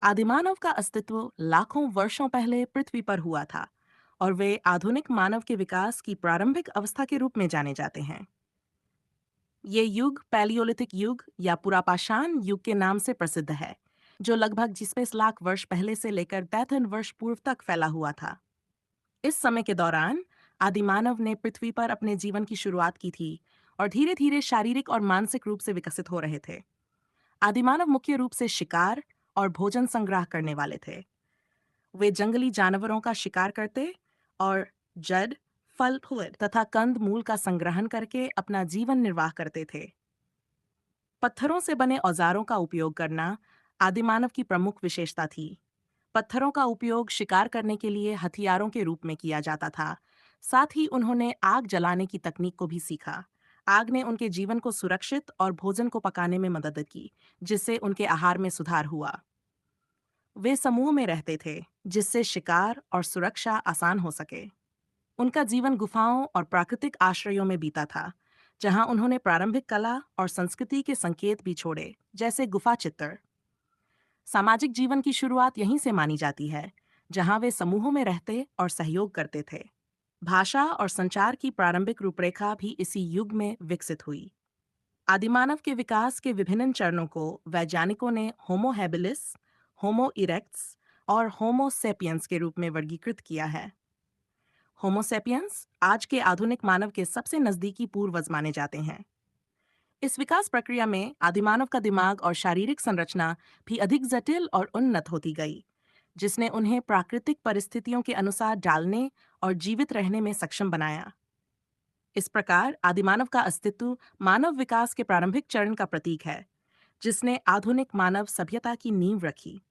आदिमानव का अस्तित्व लाखों वर्षों पहले पृथ्वी पर हुआ था और वे आधुनिक मानव के विकास की प्रारंभिक अवस्था के रूप में जाने जाते हैं। ये युग पैलियोलिथिक युग या पुरापाषाण युग के नाम से प्रसिद्ध है, जो लगभग 25 लाख वर्ष पहले से लेकर 63 वर्ष पूर्व तक फैला हुआ था। इस समय के दौरान आदिमानव ने पृथ्वी पर अपने जीवन की शुरुआत की थी और धीरे धीरे शारीरिक और मानसिक रूप से विकसित हो रहे थे। आदिमानव मुख्य रूप से शिकार और भोजन संग्रह करने वाले थे। वे जंगली जानवरों का शिकार करते और जड़, फल फूल तथा कंद मूल का संग्रहण करके अपना जीवन निर्वाह करते थे। पत्थरों से बने औजारों का उपयोग करना आदिमानव की प्रमुख विशेषता थी। पत्थरों का उपयोग शिकार करने के लिए हथियारों के रूप में किया जाता था। साथ ही उन्होंने आग जलाने की तकनीक को भी सीखा। आग ने उनके जीवन को सुरक्षित और भोजन को पकाने में मदद की, जिससे उनके आहार में सुधार हुआ। वे समूह में रहते थे, जिससे शिकार और सुरक्षा आसान हो सके। उनका जीवन गुफाओं और प्राकृतिक आश्रयों में बीता था, जहां उन्होंने प्रारंभिक कला और संस्कृति के संकेत भी छोड़े, जैसे गुफा चित्र। सामाजिक जीवन की शुरुआत यहीं से मानी जाती है, जहां वे समूहों में रहते और सहयोग करते थे। भाषा और संचार की प्रारंभिक रूपरेखा भी इसी युग में विकसित हुई। आदिमानव के विकास के विभिन्न चरणों को वैज्ञानिकों ने होमो हैबिलिस, होमो इरेक्ट्स और होमो सेपियंस के रूप में वर्गीकृत किया है। होमो सेपियंस आज के आधुनिक मानव के सबसे नजदीकी पूर्वज माने जाते हैं। इस विकास प्रक्रिया में आदिमानव का दिमाग और शारीरिक संरचना भी अधिक जटिल और उन्नत होती गई, जिसने उन्हें प्राकृतिक परिस्थितियों के अनुसार ढालने और जीवित रहने में सक्षम बनाया। इस प्रकार आदिमानव का अस्तित्व मानव विकास के प्रारंभिक चरण का प्रतीक है, जिसने आधुनिक मानव सभ्यता की नींव रखी।